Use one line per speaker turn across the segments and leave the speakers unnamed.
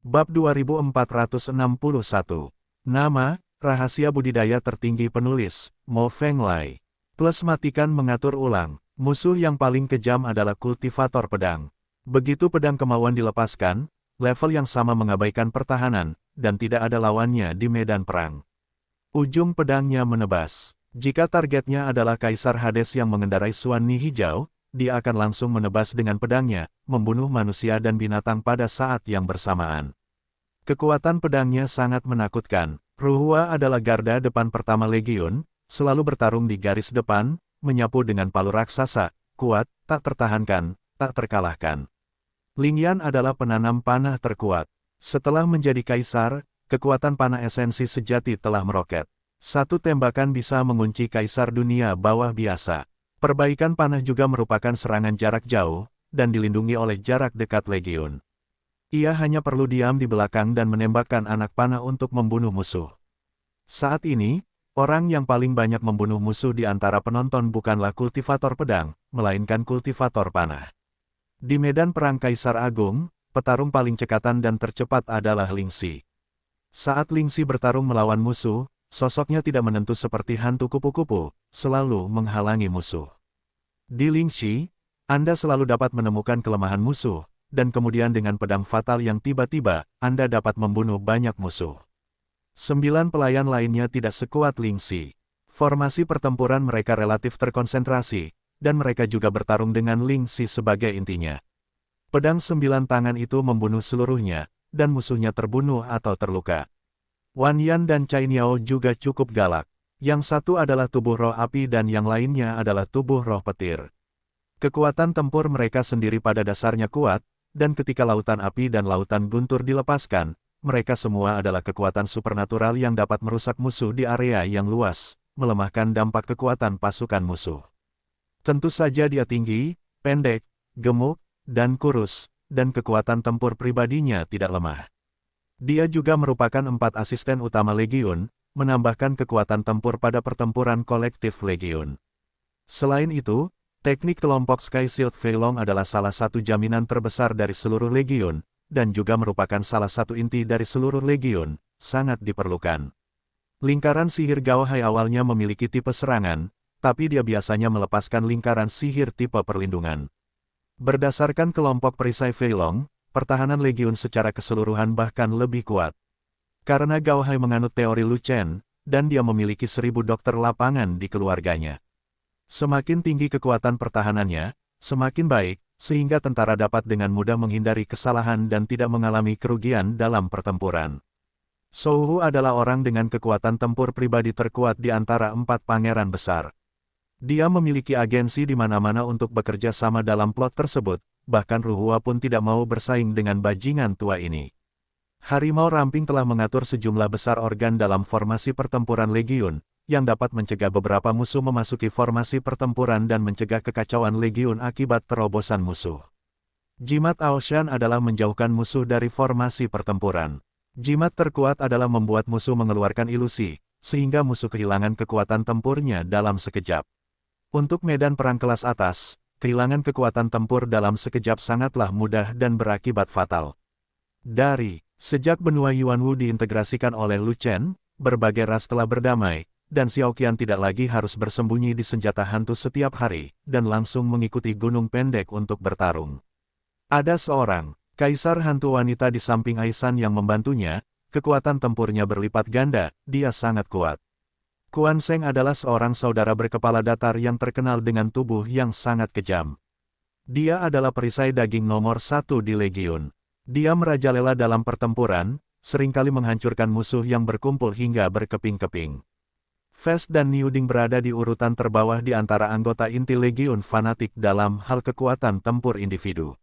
Bab 2461. Nama, rahasia budidaya tertinggi penulis, Mo Fenglai. Plus matikan mengatur ulang. Musuh yang paling kejam adalah kultivator pedang. Begitu pedang kemauan dilepaskan, level yang sama mengabaikan pertahanan, dan tidak ada lawannya di medan perang. Ujung pedangnya menebas. Jika targetnya adalah Kaisar Hades yang mengendarai Swan Ni hijau, dia akan langsung menebas dengan pedangnya, membunuh manusia dan binatang pada saat yang bersamaan. Kekuatan pedangnya sangat menakutkan. Ruhua adalah garda depan pertama Legiun, selalu bertarung di garis depan, menyapu dengan palu raksasa, kuat, tak tertahankan, tak terkalahkan. Lingyan adalah penanam panah terkuat. Setelah menjadi kaisar, kekuatan panah esensi sejati telah meroket. Satu tembakan bisa mengunci kaisar dunia bawah biasa. Perbaikan panah juga merupakan serangan jarak jauh, dan dilindungi oleh jarak dekat Legiun. Ia hanya perlu diam di belakang dan menembakkan anak panah untuk membunuh musuh. Saat ini, orang yang paling banyak membunuh musuh di antara penonton bukanlah kultivator pedang, melainkan kultivator panah. Di medan perang Kaisar Agung, petarung paling cekatan dan tercepat adalah Lingxi. Saat Lingxi bertarung melawan musuh, sosoknya tidak menentu seperti hantu kupu-kupu, selalu menghalangi musuh. Di Lingxi, Anda selalu dapat menemukan kelemahan musuh, dan kemudian dengan pedang fatal yang tiba-tiba, Anda dapat membunuh banyak musuh. 9 pelayan lainnya tidak sekuat Lingxi. Formasi pertempuran mereka relatif terkonsentrasi, dan mereka juga bertarung dengan Lingxi sebagai intinya. Pedang 9 tangan itu membunuh seluruhnya, dan musuhnya terbunuh atau terluka. Wan Yan dan Cai Niao juga cukup galak. Yang satu adalah tubuh roh api dan yang lainnya adalah tubuh roh petir. Kekuatan tempur mereka sendiri pada dasarnya kuat, dan ketika lautan api dan lautan guntur dilepaskan, mereka semua adalah kekuatan supernatural yang dapat merusak musuh di area yang luas, melemahkan dampak kekuatan pasukan musuh. Tentu saja dia tinggi, pendek, gemuk, dan kurus, dan kekuatan tempur pribadinya tidak lemah. Dia juga merupakan 4 asisten utama Legiun, menambahkan kekuatan tempur pada pertempuran kolektif Legiun. Selain itu, teknik kelompok Sky Shield Feilong adalah salah satu jaminan terbesar dari seluruh Legiun, dan juga merupakan salah satu inti dari seluruh Legiun, sangat diperlukan. Lingkaran sihir Gao Hai awalnya memiliki tipe serangan, tapi dia biasanya melepaskan lingkaran sihir tipe perlindungan. Berdasarkan kelompok perisai Feilong, pertahanan Legiun secara keseluruhan bahkan lebih kuat. Karena Gao Hai menganut teori Lu Chen, dan dia memiliki 1000 dokter lapangan di keluarganya. Semakin tinggi kekuatan pertahanannya, semakin baik, sehingga tentara dapat dengan mudah menghindari kesalahan dan tidak mengalami kerugian dalam pertempuran. Shou Hu adalah orang dengan kekuatan tempur pribadi terkuat di antara 4 pangeran besar. Dia memiliki agensi di mana-mana untuk bekerja sama dalam plot tersebut, bahkan Ruhua pun tidak mau bersaing dengan bajingan tua ini. Harimau Ramping telah mengatur sejumlah besar organ dalam formasi pertempuran Legiun, yang dapat mencegah beberapa musuh memasuki formasi pertempuran dan mencegah kekacauan Legiun akibat terobosan musuh. Jimat Aoshan adalah menjauhkan musuh dari formasi pertempuran. Jimat terkuat adalah membuat musuh mengeluarkan ilusi, sehingga musuh kehilangan kekuatan tempurnya dalam sekejap. Untuk medan perang kelas atas, kehilangan kekuatan tempur dalam sekejap sangatlah mudah dan berakibat fatal. Sejak benua Yuanwu diintegrasikan oleh Lu Chen, berbagai ras telah berdamai, dan Xiao Qian tidak lagi harus bersembunyi di senjata hantu setiap hari, dan langsung mengikuti gunung pendek untuk bertarung. Ada seorang kaisar hantu wanita di samping Aisan yang membantunya, kekuatan tempurnya berlipat ganda, dia sangat kuat. Kuan Sheng adalah seorang saudara berkepala datar yang terkenal dengan tubuh yang sangat kejam. Dia adalah perisai daging nomor 1 di Legiun. Dia merajalela dalam pertempuran, seringkali menghancurkan musuh yang berkumpul hingga berkeping-keping. Fest dan Niu Ding berada di urutan terbawah di antara anggota inti Legiun fanatik dalam hal kekuatan tempur individu.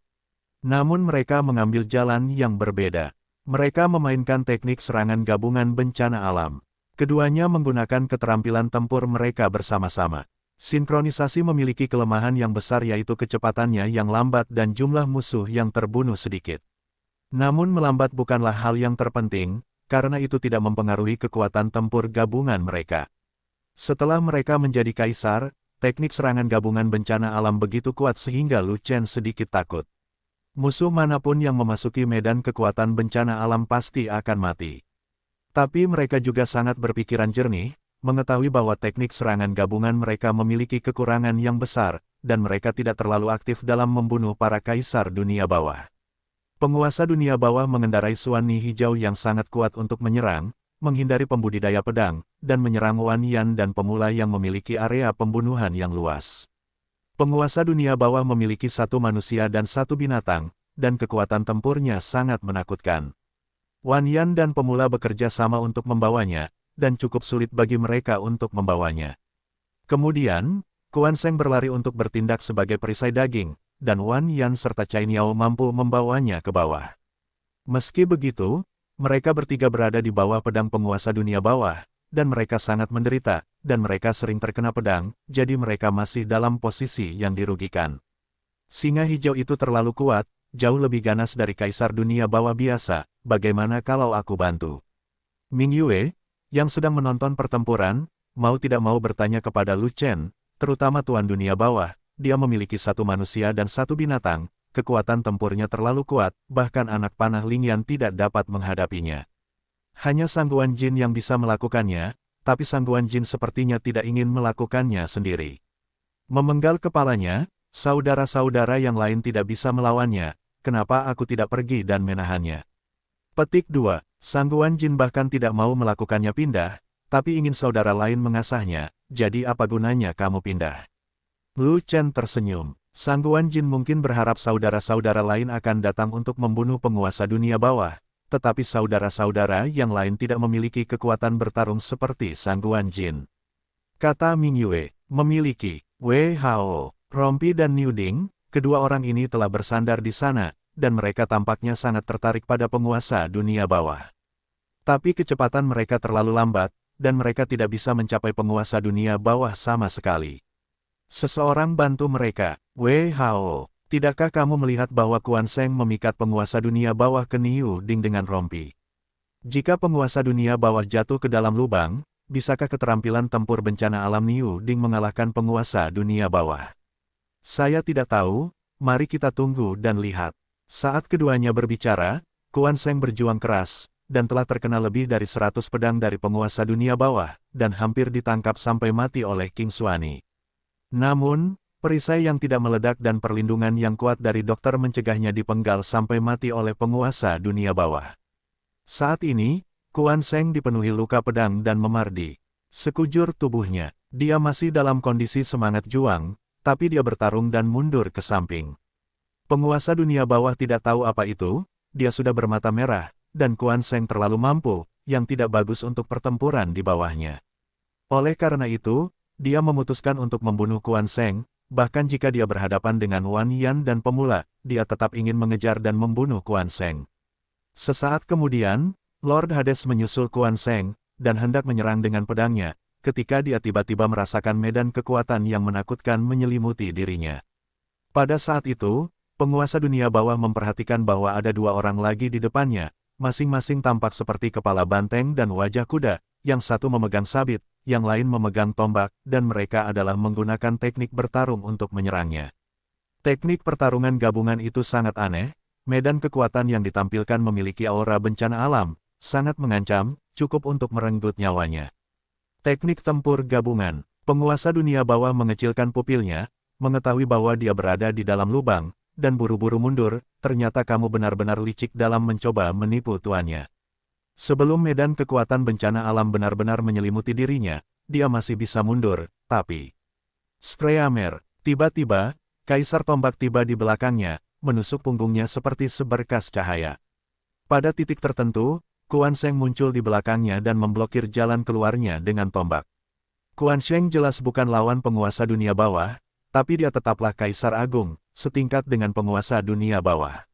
Namun mereka mengambil jalan yang berbeda. Mereka memainkan teknik serangan gabungan bencana alam. Keduanya menggunakan keterampilan tempur mereka bersama-sama. Sinkronisasi memiliki kelemahan yang besar yaitu kecepatannya yang lambat dan jumlah musuh yang terbunuh sedikit. Namun melambat bukanlah hal yang terpenting, karena itu tidak mempengaruhi kekuatan tempur gabungan mereka. Setelah mereka menjadi kaisar, teknik serangan gabungan bencana alam begitu kuat sehingga Lu Chen sedikit takut. Musuh manapun yang memasuki medan kekuatan bencana alam pasti akan mati. Tapi mereka juga sangat berpikiran jernih, mengetahui bahwa teknik serangan gabungan mereka memiliki kekurangan yang besar, dan mereka tidak terlalu aktif dalam membunuh para kaisar dunia bawah. Penguasa dunia bawah mengendarai Suani hijau yang sangat kuat untuk menyerang, menghindari pembudidaya pedang, dan menyerang Wan Yan dan pemula yang memiliki area pembunuhan yang luas. Penguasa dunia bawah memiliki satu manusia dan satu binatang, dan kekuatan tempurnya sangat menakutkan. Wan Yan dan pemula bekerja sama untuk membawanya, dan cukup sulit bagi mereka untuk membawanya. Kemudian, Quan Sheng berlari untuk bertindak sebagai perisai daging, dan Wan Yan serta Cai Niao mampu membawanya ke bawah. Meski begitu, mereka bertiga berada di bawah pedang penguasa dunia bawah, dan mereka sangat menderita, dan mereka sering terkena pedang, jadi mereka masih dalam posisi yang dirugikan. Singa hijau itu terlalu kuat, jauh lebih ganas dari kaisar dunia bawah biasa, bagaimana kalau aku bantu? Ming Yue, yang sedang menonton pertempuran, mau tidak mau bertanya kepada Lu Chen, terutama Tuan dunia bawah, dia memiliki satu manusia dan satu binatang, kekuatan tempurnya terlalu kuat, bahkan anak panah Lingyan tidak dapat menghadapinya. Hanya Sangguan Jin yang bisa melakukannya, tapi Sangguan Jin sepertinya tidak ingin melakukannya sendiri. Memenggal kepalanya, saudara-saudara yang lain tidak bisa melawannya, kenapa aku tidak pergi dan menahannya? Petik 2. Sangguan Jin bahkan tidak mau melakukannya pindah, tapi ingin saudara lain mengasahnya, jadi apa gunanya kamu pindah? Lu Chen tersenyum. Sangguan Jin mungkin berharap saudara-saudara lain akan datang untuk membunuh penguasa dunia bawah, tetapi saudara-saudara yang lain tidak memiliki kekuatan bertarung seperti Sangguan Jin. Kata Ming Yue, memiliki. Wei Hao, Rompi dan Niu Ding, kedua orang ini telah bersandar di sana, dan mereka tampaknya sangat tertarik pada penguasa dunia bawah. Tapi kecepatan mereka terlalu lambat, dan mereka tidak bisa mencapai penguasa dunia bawah sama sekali. Seseorang bantu mereka. Wei Hao, tidakkah kamu melihat bahwa Quan Sheng memikat penguasa dunia bawah ke Niu Ding dengan rompi? Jika penguasa dunia bawah jatuh ke dalam lubang, bisakah keterampilan tempur bencana alam Niu Ding mengalahkan penguasa dunia bawah? Saya tidak tahu, mari kita tunggu dan lihat. Saat keduanya berbicara, Quan Sheng berjuang keras, dan telah terkena lebih dari 100 pedang dari penguasa dunia bawah, dan hampir ditangkap sampai mati oleh King Suani. Namun, perisai yang tidak meledak dan perlindungan yang kuat dari dokter mencegahnya dipenggal sampai mati oleh penguasa dunia bawah. Saat ini, Quan Sheng dipenuhi luka pedang dan memardi. Sekujur tubuhnya, dia masih dalam kondisi semangat juang, tapi dia bertarung dan mundur ke samping. Penguasa dunia bawah tidak tahu apa itu, dia sudah bermata merah, dan Quan Sheng terlalu mampu, yang tidak bagus untuk pertempuran di bawahnya. Oleh karena itu, dia memutuskan untuk membunuh Quan Sheng, bahkan jika dia berhadapan dengan Wan Yan dan pemula, dia tetap ingin mengejar dan membunuh Quan Sheng. Sesaat kemudian, Lord Hades menyusul Quan Sheng, dan hendak menyerang dengan pedangnya, ketika dia tiba-tiba merasakan medan kekuatan yang menakutkan menyelimuti dirinya. Pada saat itu, penguasa dunia bawah memperhatikan bahwa ada dua orang lagi di depannya, masing-masing tampak seperti kepala banteng dan wajah kuda, yang satu memegang sabit, yang lain memegang tombak, dan mereka adalah menggunakan teknik bertarung untuk menyerangnya. Teknik pertarungan gabungan itu sangat aneh, medan kekuatan yang ditampilkan memiliki aura bencana alam, sangat mengancam, cukup untuk merenggut nyawanya. Teknik tempur gabungan. Penguasa dunia bawah mengecilkan pupilnya, mengetahui bahwa dia berada di dalam lubang, dan buru-buru mundur, ternyata kamu benar-benar licik dalam mencoba menipu tuannya. Sebelum medan kekuatan bencana alam benar-benar menyelimuti dirinya, dia masih bisa mundur, tapi... Streamer, tiba-tiba, Kaisar Tombak tiba di belakangnya, menusuk punggungnya seperti seberkas cahaya. Pada titik tertentu, Quan Sheng muncul di belakangnya dan memblokir jalan keluarnya dengan tombak. Quan Sheng jelas bukan lawan penguasa dunia bawah, tapi dia tetaplah Kaisar Agung, setingkat dengan penguasa dunia bawah.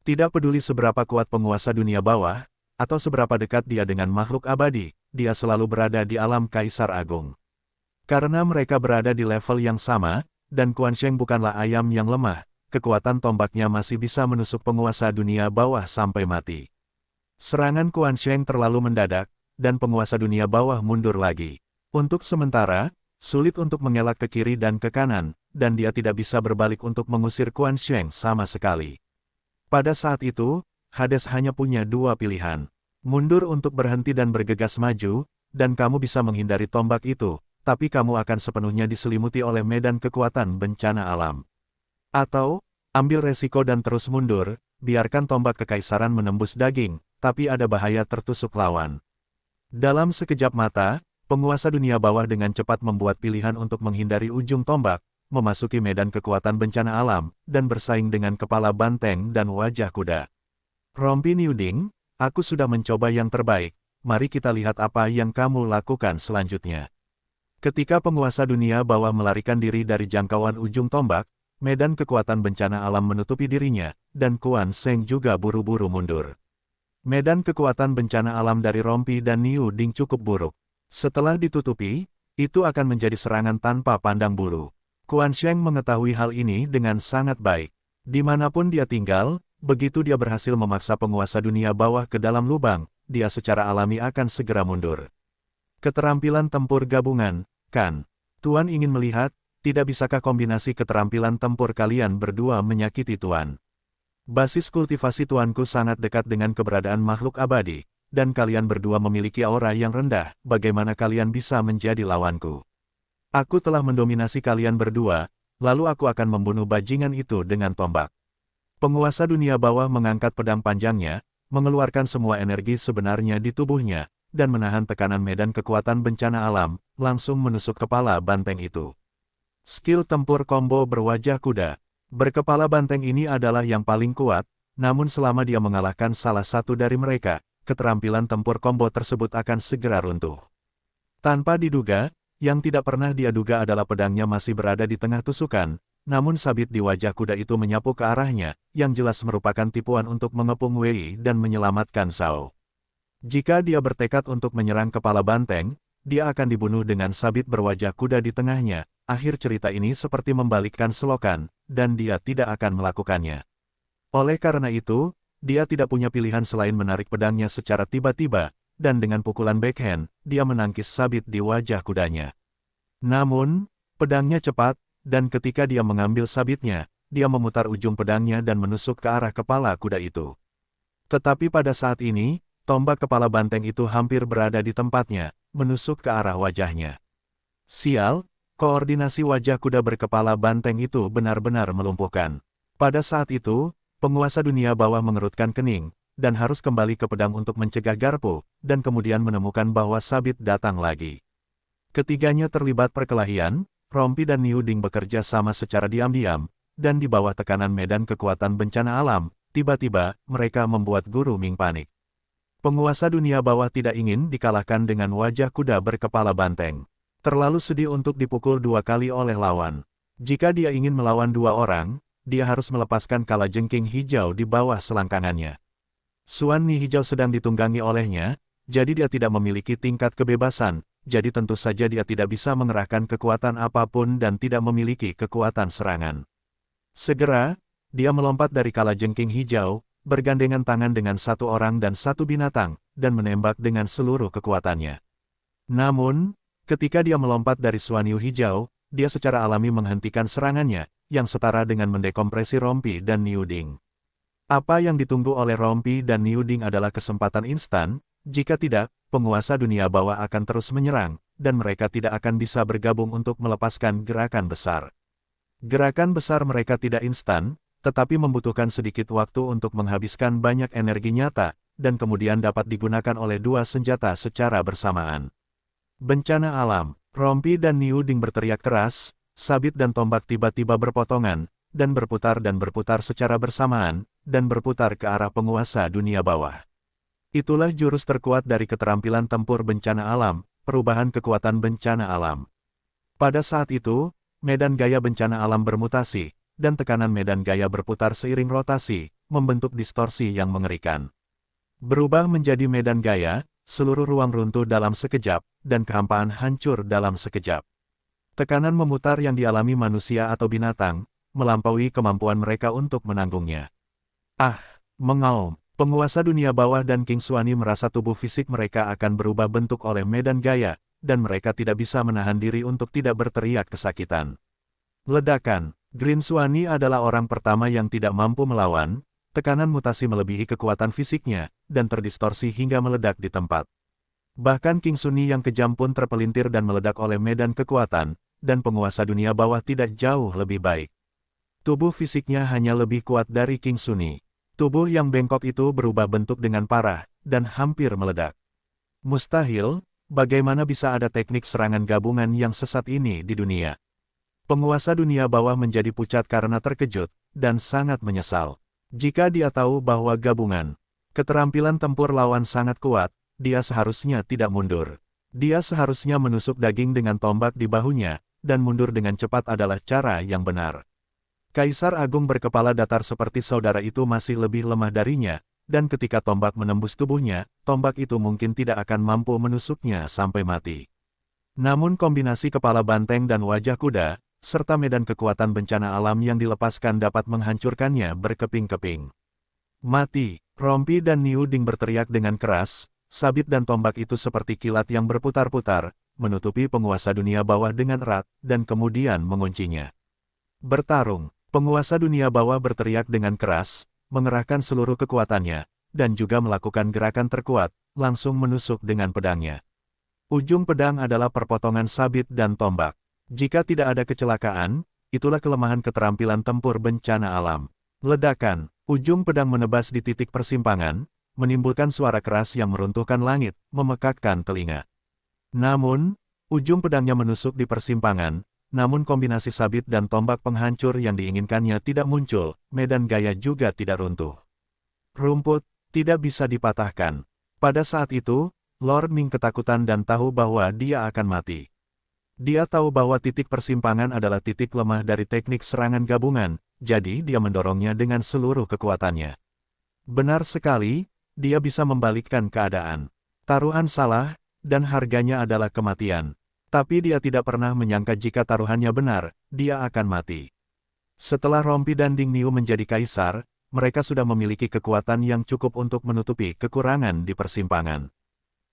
Tidak peduli seberapa kuat penguasa dunia bawah, atau seberapa dekat dia dengan makhluk abadi, dia selalu berada di alam Kaisar Agung. Karena mereka berada di level yang sama, dan Quan Sheng bukanlah ayam yang lemah, kekuatan tombaknya masih bisa menusuk penguasa dunia bawah sampai mati. Serangan Quan Sheng terlalu mendadak, dan penguasa dunia bawah mundur lagi. Untuk sementara, sulit untuk mengelak ke kiri dan ke kanan, dan dia tidak bisa berbalik untuk mengusir Quan Sheng sama sekali. Pada saat itu, Hades hanya punya dua pilihan. Mundur untuk berhenti dan bergegas maju, dan kamu bisa menghindari tombak itu, tapi kamu akan sepenuhnya diselimuti oleh medan kekuatan bencana alam. Atau, ambil resiko dan terus mundur, biarkan tombak kekaisaran menembus daging, tapi ada bahaya tertusuk lawan. Dalam sekejap mata, penguasa dunia bawah dengan cepat membuat pilihan untuk menghindari ujung tombak, memasuki medan kekuatan bencana alam, dan bersaing dengan kepala banteng dan wajah kuda. Rompi Niuding, aku sudah mencoba yang terbaik, mari kita lihat apa yang kamu lakukan selanjutnya. Ketika penguasa dunia bawah melarikan diri dari jangkauan ujung tombak, medan kekuatan bencana alam menutupi dirinya, dan Kuan Seng juga buru-buru mundur. Medan kekuatan bencana alam dari Rompi dan Niuding cukup buruk. Setelah ditutupi, itu akan menjadi serangan tanpa pandang bulu. Kuan Sheng mengetahui hal ini dengan sangat baik. Dimanapun dia tinggal, begitu dia berhasil memaksa penguasa dunia bawah ke dalam lubang, dia secara alami akan segera mundur. Keterampilan tempur gabungan, kan? Tuan ingin melihat, tidak bisakah kombinasi keterampilan tempur kalian berdua menyakiti Tuan? Basis kultivasi Tuanku sangat dekat dengan keberadaan makhluk abadi, dan kalian berdua memiliki aura yang rendah, bagaimana kalian bisa menjadi lawanku? Aku telah mendominasi kalian berdua, lalu aku akan membunuh bajingan itu dengan tombak. Penguasa dunia bawah mengangkat pedang panjangnya, mengeluarkan semua energi sebenarnya di tubuhnya, dan menahan tekanan medan kekuatan bencana alam, langsung menusuk kepala banteng itu. Skill tempur combo berwajah kuda. Berkepala banteng ini adalah yang paling kuat, namun selama dia mengalahkan salah satu dari mereka, keterampilan tempur combo tersebut akan segera runtuh. Tanpa diduga, yang tidak pernah dia duga adalah pedangnya masih berada di tengah tusukan, namun sabit di wajah kuda itu menyapu ke arahnya, yang jelas merupakan tipuan untuk mengepung Wei dan menyelamatkan Zhao. Jika dia bertekad untuk menyerang kepala banteng, dia akan dibunuh dengan sabit berwajah kuda di tengahnya. Akhir cerita ini seperti membalikkan selokan, dan dia tidak akan melakukannya. Oleh karena itu, dia tidak punya pilihan selain menarik pedangnya secara tiba-tiba, dan dengan pukulan backhand, dia menangkis sabit di wajah kudanya. Namun, pedangnya cepat, dan ketika dia mengambil sabitnya, dia memutar ujung pedangnya dan menusuk ke arah kepala kuda itu. Tetapi pada saat ini, tombak kepala banteng itu hampir berada di tempatnya, menusuk ke arah wajahnya. Sial, koordinasi wajah kuda berkepala banteng itu benar-benar melumpuhkan. Pada saat itu, penguasa dunia bawah mengerutkan kening, dan harus kembali ke pedang untuk mencegah garpu, dan kemudian menemukan bahwa sabit datang lagi. Ketiganya terlibat perkelahian, Rompi dan Niuding bekerja sama secara diam-diam, dan di bawah tekanan medan kekuatan bencana alam, tiba-tiba, mereka membuat Guru Ming panik. Penguasa dunia bawah tidak ingin dikalahkan dengan wajah kuda berkepala banteng. Terlalu sedih untuk dipukul dua kali oleh lawan. Jika dia ingin melawan dua orang, dia harus melepaskan kalajengking hijau di bawah selangkangannya. Xuan Ni hijau sedang ditunggangi olehnya, jadi dia tidak memiliki tingkat kebebasan, jadi tentu saja dia tidak bisa mengerahkan kekuatan apapun dan tidak memiliki kekuatan serangan. Segera, dia melompat dari kalajengking hijau, bergandengan tangan dengan satu orang dan satu binatang, dan menembak dengan seluruh kekuatannya. Namun, ketika dia melompat dari Xuan Yu hijau, dia secara alami menghentikan serangannya, yang setara dengan mendekompresi Rompi dan Niuding. Apa yang ditunggu oleh Rompi dan Niuding adalah kesempatan instan, jika tidak, penguasa dunia bawah akan terus menyerang, dan mereka tidak akan bisa bergabung untuk melepaskan gerakan besar. Gerakan besar mereka tidak instan, tetapi membutuhkan sedikit waktu untuk menghabiskan banyak energi nyata, dan kemudian dapat digunakan oleh dua senjata secara bersamaan. Bencana alam, Rompi dan Niuding berteriak keras, sabit dan tombak tiba-tiba berpotongan, dan berputar secara bersamaan, dan berputar ke arah penguasa dunia bawah. Itulah jurus terkuat dari keterampilan tempur bencana alam, perubahan kekuatan bencana alam. Pada saat itu, medan gaya bencana alam bermutasi, dan tekanan medan gaya berputar seiring rotasi, membentuk distorsi yang mengerikan. Berubah menjadi medan gaya, seluruh ruang runtuh dalam sekejap, dan kehampaan hancur dalam sekejap. Tekanan memutar yang dialami manusia atau binatang, melampaui kemampuan mereka untuk menanggungnya. Mengaum, penguasa dunia bawah dan King Xuan Yi merasa tubuh fisik mereka akan berubah bentuk oleh medan gaya, dan mereka tidak bisa menahan diri untuk tidak berteriak kesakitan. Ledakan, Green Xuan Yi adalah orang pertama yang tidak mampu melawan, tekanan mutasi melebihi kekuatan fisiknya, dan terdistorsi hingga meledak di tempat. Bahkan King Sunny yang kejam pun terpelintir dan meledak oleh medan kekuatan, dan penguasa dunia bawah tidak jauh lebih baik. Tubuh fisiknya hanya lebih kuat dari King Sunny. Tubuh yang bengkok itu berubah bentuk dengan parah, dan hampir meledak. Mustahil, bagaimana bisa ada teknik serangan gabungan yang sesat ini di dunia? Penguasa dunia bawah menjadi pucat karena terkejut, dan sangat menyesal. Jika dia tahu bahwa gabungan keterampilan tempur lawan sangat kuat, dia seharusnya tidak mundur. Dia seharusnya menusuk daging dengan tombak di bahunya, dan mundur dengan cepat adalah cara yang benar. Kaisar Agung berkepala datar seperti saudara itu masih lebih lemah darinya, dan ketika tombak menembus tubuhnya, tombak itu mungkin tidak akan mampu menusuknya sampai mati. Namun kombinasi kepala banteng dan wajah kuda, serta medan kekuatan bencana alam yang dilepaskan dapat menghancurkannya berkeping-keping. Mati, Rompi dan Niu Ding berteriak dengan keras, sabit dan tombak itu seperti kilat yang berputar-putar, menutupi penguasa dunia bawah dengan erat, dan kemudian menguncinya. Bertarung, penguasa dunia bawah berteriak dengan keras, mengerahkan seluruh kekuatannya, dan juga melakukan gerakan terkuat, langsung menusuk dengan pedangnya. Ujung pedang adalah perpotongan sabit dan tombak. Jika tidak ada kecelakaan, itulah kelemahan keterampilan tempur bencana alam. Ledakan, ujung pedang menebas di titik persimpangan, menimbulkan suara keras yang meruntuhkan langit, memekakkan telinga. Namun, ujung pedangnya menusuk di persimpangan, namun kombinasi sabit dan tombak penghancur yang diinginkannya tidak muncul, medan gaya juga tidak runtuh. Rumput, tidak bisa dipatahkan. Pada saat itu, Lord Ming ketakutan dan tahu bahwa dia akan mati. Dia tahu bahwa titik persimpangan adalah titik lemah dari teknik serangan gabungan, jadi dia mendorongnya dengan seluruh kekuatannya. Benar sekali, dia bisa membalikkan keadaan. Taruhan salah, dan harganya adalah kematian. Tapi dia tidak pernah menyangka jika taruhannya benar, dia akan mati. Setelah Rompi dan Ding Niu menjadi kaisar, mereka sudah memiliki kekuatan yang cukup untuk menutupi kekurangan di persimpangan.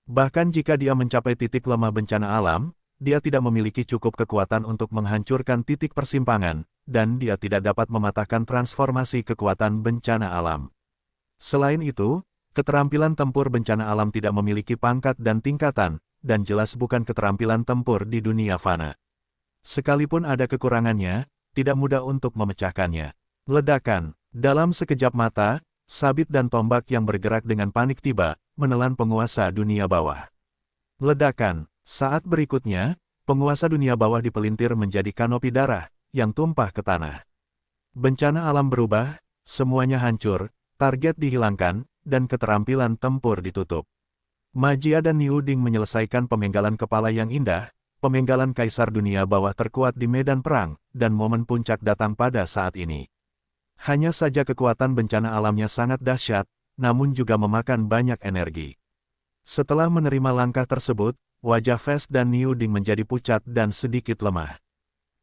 Bahkan jika dia mencapai titik lemah bencana alam, dia tidak memiliki cukup kekuatan untuk menghancurkan titik persimpangan, dan dia tidak dapat mematahkan transformasi kekuatan bencana alam. Selain itu, keterampilan tempur bencana alam tidak memiliki pangkat dan tingkatan, dan jelas bukan keterampilan tempur di dunia fana. Sekalipun ada kekurangannya, tidak mudah untuk memecahkannya. Ledakan, dalam sekejap mata, sabit dan tombak yang bergerak dengan panik tiba, menelan penguasa dunia bawah. Ledakan. Saat berikutnya, penguasa dunia bawah dipelintir menjadi kanopi darah, yang tumpah ke tanah. Bencana alam berubah, semuanya hancur, target dihilangkan, dan keterampilan tempur ditutup. Majia dan Niu Ding menyelesaikan pemenggalan kepala yang indah, pemenggalan kaisar dunia bawah terkuat di medan perang, dan momen puncak datang pada saat ini. Hanya saja kekuatan bencana alamnya sangat dahsyat, namun juga memakan banyak energi. Setelah menerima langkah tersebut, wajah Fest dan Niu Ding menjadi pucat dan sedikit lemah.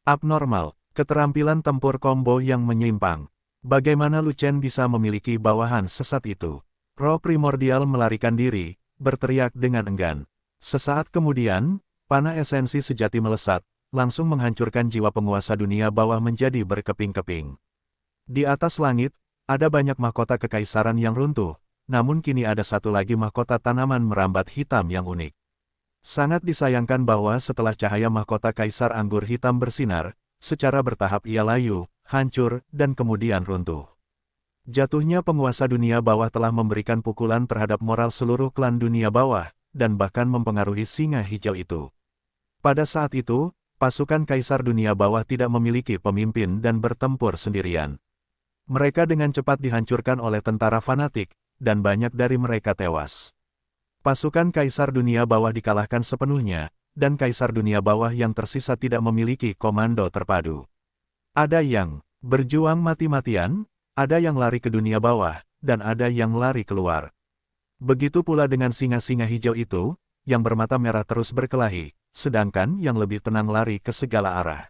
Abnormal, keterampilan tempur combo yang menyimpang. Bagaimana Lu Chen bisa memiliki bawahan sesat itu? Roh primordial melarikan diri, berteriak dengan enggan. Sesaat kemudian, panah esensi sejati melesat, langsung menghancurkan jiwa penguasa dunia bawah menjadi berkeping-keping. Di atas langit, ada banyak mahkota kekaisaran yang runtuh, namun kini ada satu lagi mahkota tanaman merambat hitam yang unik. Sangat disayangkan bahwa setelah cahaya mahkota kaisar anggur hitam bersinar, secara bertahap ia layu, hancur, dan kemudian runtuh. Jatuhnya penguasa dunia bawah telah memberikan pukulan terhadap moral seluruh klan dunia bawah, dan bahkan mempengaruhi singa hijau itu. Pada saat itu, pasukan kaisar dunia bawah tidak memiliki pemimpin dan bertempur sendirian. Mereka dengan cepat dihancurkan oleh tentara fanatik, dan banyak dari mereka tewas. Pasukan kaisar dunia bawah dikalahkan sepenuhnya, dan kaisar dunia bawah yang tersisa tidak memiliki komando terpadu. Ada yang berjuang mati-matian, ada yang lari ke dunia bawah, dan ada yang lari keluar. Begitu pula dengan singa-singa hijau itu, yang bermata merah terus berkelahi, sedangkan yang lebih tenang lari ke segala arah.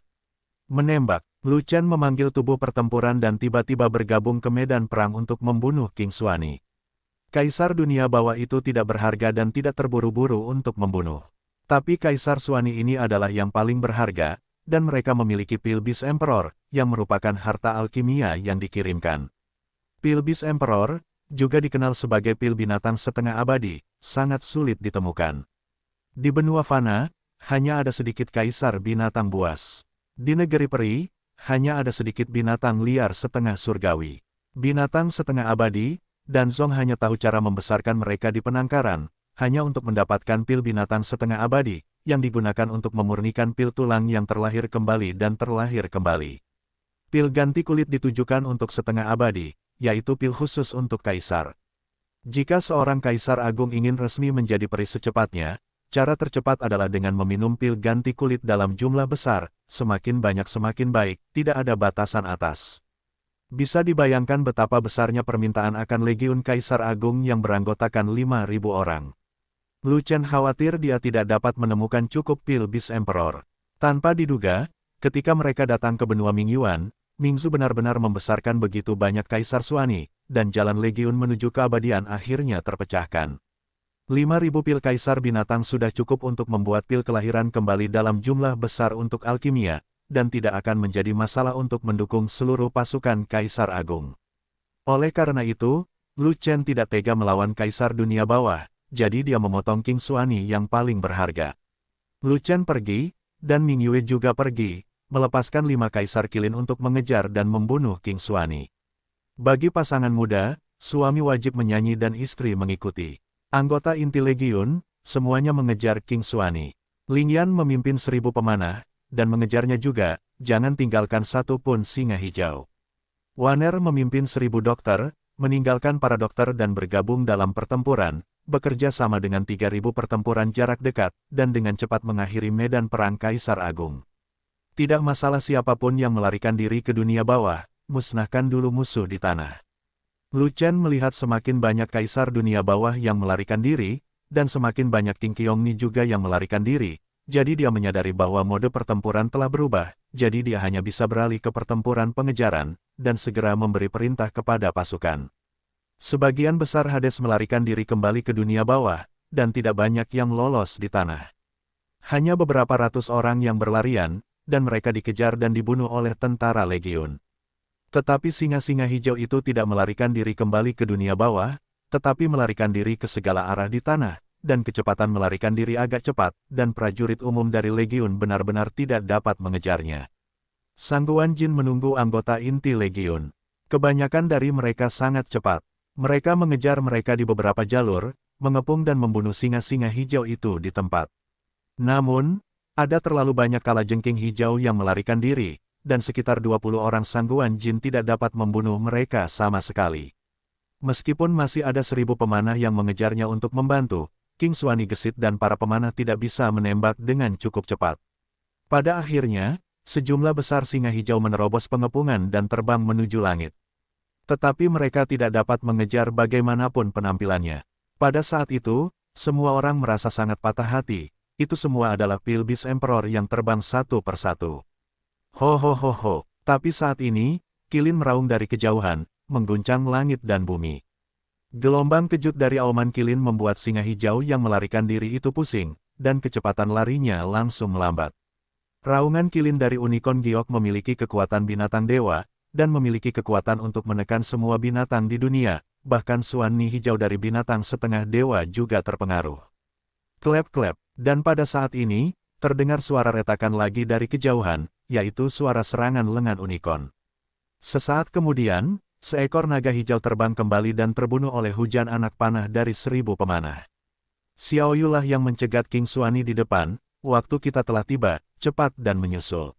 Menembak, Lu Chen memanggil tubuh pertempuran dan tiba-tiba bergabung ke medan perang untuk membunuh King Xuani. Kaisar dunia bawah itu tidak berharga dan tidak terburu-buru untuk membunuh. Tapi Kaisar Xuani ini adalah yang paling berharga, dan mereka memiliki pil Beast Emperor, yang merupakan harta alkimia yang dikirimkan. Pil Beast Emperor, juga dikenal sebagai pil binatang setengah abadi, sangat sulit ditemukan. Di benua fana, hanya ada sedikit kaisar binatang buas. Di negeri peri, hanya ada sedikit binatang liar setengah surgawi. Binatang setengah abadi, dan Zong hanya tahu cara membesarkan mereka di penangkaran, hanya untuk mendapatkan pil binatang setengah abadi, yang digunakan untuk memurnikan pil tulang yang terlahir kembali dan terlahir kembali. Pil ganti kulit ditujukan untuk setengah abadi, yaitu pil khusus untuk kaisar. Jika seorang kaisar agung ingin resmi menjadi peri secepatnya, cara tercepat adalah dengan meminum pil ganti kulit dalam jumlah besar, semakin banyak semakin baik, tidak ada batasan atas. Bisa dibayangkan betapa besarnya permintaan akan Legiun Kaisar Agung yang beranggotakan 5.000 orang. Lu Chen khawatir dia tidak dapat menemukan cukup pil Beast Emperor. Tanpa diduga, ketika mereka datang ke benua Mingyuan, Mingzu benar-benar membesarkan begitu banyak Kaisar Xuani, dan jalan Legiun menuju keabadian akhirnya terpecahkan. 5.000 pil Kaisar binatang sudah cukup untuk membuat pil kelahiran kembali dalam jumlah besar untuk alkimia, dan tidak akan menjadi masalah untuk mendukung seluruh pasukan Kaisar Agung. Oleh karena itu, Lu Chen tidak tega melawan Kaisar Dunia Bawah, jadi dia memotong King Xuani yang paling berharga. Lu Chen pergi, dan Ming Yue juga pergi, melepaskan 5 Kaisar Kilin untuk mengejar dan membunuh King Xuani. Bagi pasangan muda, suami wajib menyanyi dan istri mengikuti. Anggota inti Legiun, semuanya mengejar King Xuani. Ling Yan memimpin 1.000 pemanah, dan mengejarnya juga, jangan tinggalkan satu pun singa hijau. Waner memimpin 1.000 dokter, meninggalkan para dokter dan bergabung dalam pertempuran, bekerja sama dengan 3.000 pertempuran jarak dekat, dan dengan cepat mengakhiri medan perang Kaisar Agung. Tidak masalah siapapun yang melarikan diri ke dunia bawah, musnahkan dulu musuh di tanah. Lu Chen melihat semakin banyak Kaisar dunia bawah yang melarikan diri, dan semakin banyak King Qiongni juga yang melarikan diri. Jadi dia menyadari bahwa mode pertempuran telah berubah, jadi dia hanya bisa beralih ke pertempuran pengejaran, dan segera memberi perintah kepada pasukan. Sebagian besar Hades melarikan diri kembali ke dunia bawah, dan tidak banyak yang lolos di tanah. Hanya beberapa ratus orang yang berlarian, dan mereka dikejar dan dibunuh oleh tentara Legiun. Tetapi singa-singa hijau itu tidak melarikan diri kembali ke dunia bawah, tetapi melarikan diri ke segala arah di tanah, dan kecepatan melarikan diri agak cepat, dan prajurit umum dari Legiun benar-benar tidak dapat mengejarnya. Sangguan Jin menunggu anggota inti Legiun. Kebanyakan dari mereka sangat cepat. Mereka mengejar mereka di beberapa jalur, mengepung dan membunuh singa-singa hijau itu di tempat. Namun, ada terlalu banyak kalajengking hijau yang melarikan diri, dan sekitar 20 orang sangguan Jin tidak dapat membunuh mereka sama sekali. Meskipun masih ada 1.000 pemanah yang mengejarnya untuk membantu, King Xuani gesit dan para pemanah tidak bisa menembak dengan cukup cepat. Pada akhirnya, sejumlah besar singa hijau menerobos pengepungan dan terbang menuju langit. Tetapi mereka tidak dapat mengejar bagaimanapun penampilannya. Pada saat itu, semua orang merasa sangat patah hati. Itu semua adalah pil Beast Emperor yang terbang satu persatu. Ho ho ho ho. Tapi saat ini, Kilin meraung dari kejauhan, mengguncang langit dan bumi. Gelombang kejut dari auman Kilin membuat singa hijau yang melarikan diri itu pusing, dan kecepatan larinya langsung melambat. Raungan Kilin dari Unicorn Giok memiliki kekuatan binatang dewa, dan memiliki kekuatan untuk menekan semua binatang di dunia, bahkan Xuani hijau dari binatang setengah dewa juga terpengaruh. Klep-klep, dan pada saat ini, terdengar suara retakan lagi dari kejauhan, yaitu suara serangan lengan unicorn. Sesaat kemudian, seekor naga hijau terbang kembali dan terbunuh oleh hujan anak panah dari 1.000 pemanah. Xiao Yu lah yang mencegat King Xuani di depan, waktu kita telah tiba, cepat dan menyusul.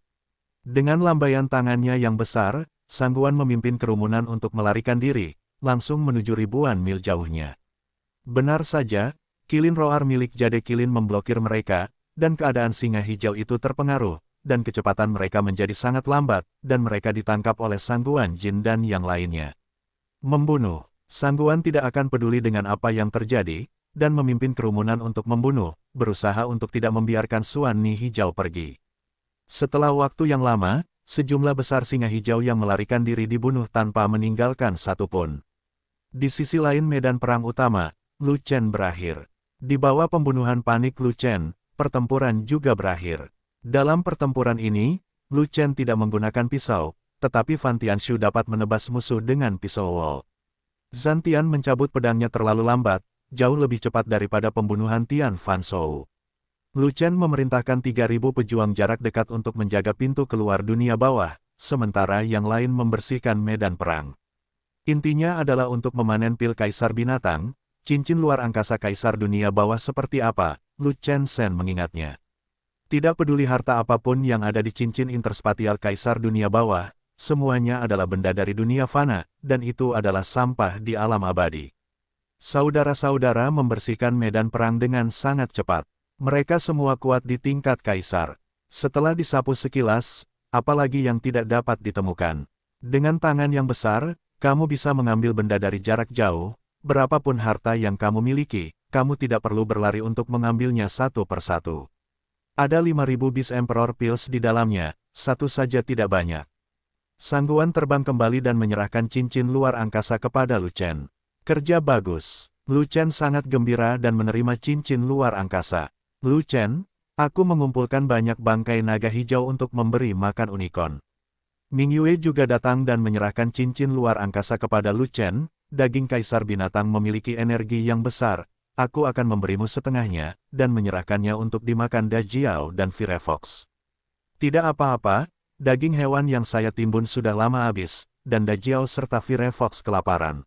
Dengan lambaian tangannya yang besar, Sangguan memimpin kerumunan untuk melarikan diri, langsung menuju ribuan mil jauhnya. Benar saja, kilin roar milik Jade Kilin memblokir mereka, dan keadaan singa hijau itu terpengaruh, dan kecepatan mereka menjadi sangat lambat, dan mereka ditangkap oleh Sangguan Jin dan yang lainnya. Membunuh. Sangguan tidak akan peduli dengan apa yang terjadi, dan memimpin kerumunan untuk membunuh, berusaha untuk tidak membiarkan Xuani hijau pergi. Setelah waktu yang lama, sejumlah besar singa hijau yang melarikan diri dibunuh tanpa meninggalkan satupun. Di sisi lain medan perang utama, Lu Chen berakhir. Di bawah pembunuhan panik Lu Chen, pertempuran juga berakhir. Dalam pertempuran ini, Lu Chen tidak menggunakan pisau, tetapi Fan Tianshu dapat menebas musuh dengan pisau wall. Zantian mencabut pedangnya terlalu lambat, jauh lebih cepat daripada pembunuhan Tian Fan Shou. Lu Chen memerintahkan 3.000 pejuang jarak dekat untuk menjaga pintu keluar dunia bawah, sementara yang lain membersihkan medan perang. Intinya adalah untuk memanen pil Kaisar Binatang, cincin luar angkasa Kaisar dunia bawah seperti apa, Lu Chen Shen mengingatnya. Tidak peduli harta apapun yang ada di cincin interspatial Kaisar dunia bawah, semuanya adalah benda dari dunia fana, dan itu adalah sampah di alam abadi. Saudara-saudara membersihkan medan perang dengan sangat cepat. Mereka semua kuat di tingkat Kaisar. Setelah disapu sekilas, apalagi yang tidak dapat ditemukan. Dengan tangan yang besar, kamu bisa mengambil benda dari jarak jauh, berapapun harta yang kamu miliki, kamu tidak perlu berlari untuk mengambilnya satu persatu. Ada 5.000 Beast Emperor Pills di dalamnya, satu saja tidak banyak. Sangguan terbang kembali dan menyerahkan cincin luar angkasa kepada Lu Chen. Kerja bagus. Lu Chen sangat gembira dan menerima cincin luar angkasa. Lu Chen, aku mengumpulkan banyak bangkai naga hijau untuk memberi makan unicorn. Ming Yue juga datang dan menyerahkan cincin luar angkasa kepada Lu Chen. Daging Kaisar Binatang memiliki energi yang besar. Aku akan memberimu setengahnya, dan menyerahkannya untuk dimakan Da Jiao dan Firefox. Tidak apa-apa, daging hewan yang saya timbun sudah lama habis, dan Da Jiao serta Firefox kelaparan.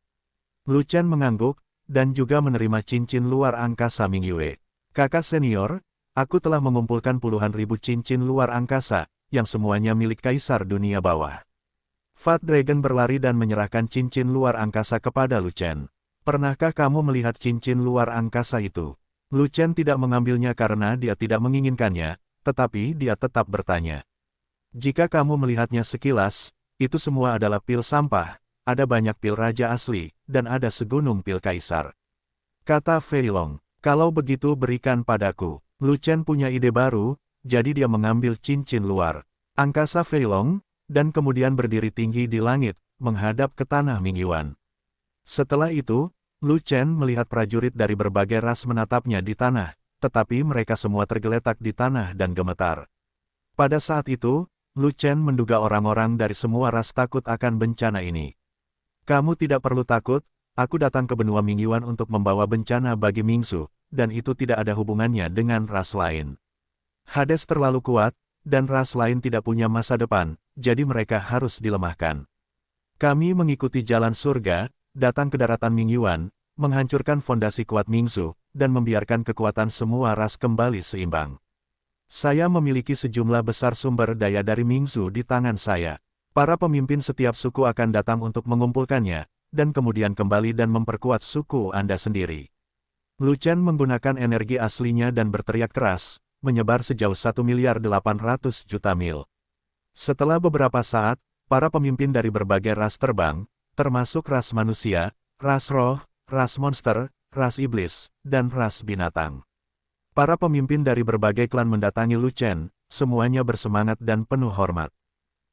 Lu Chen mengangguk, dan juga menerima cincin luar angkasa Ming Yue. Kakak senior, aku telah mengumpulkan puluhan ribu cincin luar angkasa, yang semuanya milik Kaisar dunia bawah. Fat Dragon berlari dan menyerahkan cincin luar angkasa kepada Lu Chen. Pernahkah kamu melihat cincin luar angkasa itu? Lu Chen tidak mengambilnya karena dia tidak menginginkannya, tetapi dia tetap bertanya. Jika kamu melihatnya sekilas, itu semua adalah pil sampah, ada banyak pil raja asli, dan ada segunung pil kaisar. Kata Fei Long, kalau begitu berikan padaku. Lu Chen punya ide baru, jadi dia mengambil cincin luar angkasa Fei Long, dan kemudian berdiri tinggi di langit, menghadap ke tanah Mingyuan. Setelah itu, Lu Chen melihat prajurit dari berbagai ras menatapnya di tanah, tetapi mereka semua tergeletak di tanah dan gemetar. Pada saat itu, Lu Chen menduga orang-orang dari semua ras takut akan bencana ini. Kamu tidak perlu takut, aku datang ke benua Mingyuan untuk membawa bencana bagi Mingsu, dan itu tidak ada hubungannya dengan ras lain. Hades terlalu kuat, dan ras lain tidak punya masa depan, jadi mereka harus dilemahkan. Kami mengikuti jalan surga, datang ke daratan Mingyuan, menghancurkan fondasi kuat Mingsu, dan membiarkan kekuatan semua ras kembali seimbang. Saya memiliki sejumlah besar sumber daya dari Mingsu di tangan saya. Para pemimpin setiap suku akan datang untuk mengumpulkannya, dan kemudian kembali dan memperkuat suku Anda sendiri. Lu Chen menggunakan energi aslinya dan berteriak keras, menyebar sejauh 1.800.000.000 mil. Setelah beberapa saat, para pemimpin dari berbagai ras terbang, termasuk ras manusia, ras roh, ras monster, ras iblis, dan ras binatang. Para pemimpin dari berbagai klan mendatangi Lu Chen, semuanya bersemangat dan penuh hormat.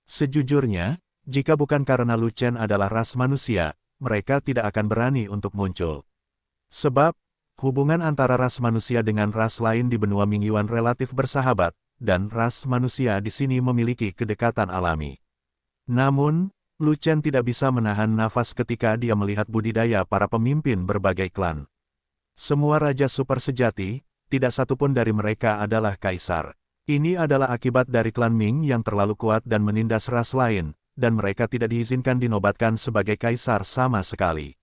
Sejujurnya, jika bukan karena Lu Chen adalah ras manusia, mereka tidak akan berani untuk muncul. Sebab, hubungan antara ras manusia dengan ras lain di benua Mingyuan relatif bersahabat, dan ras manusia di sini memiliki kedekatan alami. Namun, Lu Chen tidak bisa menahan nafas ketika dia melihat budidaya para pemimpin berbagai klan. Semua raja super sejati, tidak satupun dari mereka adalah kaisar. Ini adalah akibat dari klan Ming yang terlalu kuat dan menindas ras lain, dan mereka tidak diizinkan dinobatkan sebagai kaisar sama sekali.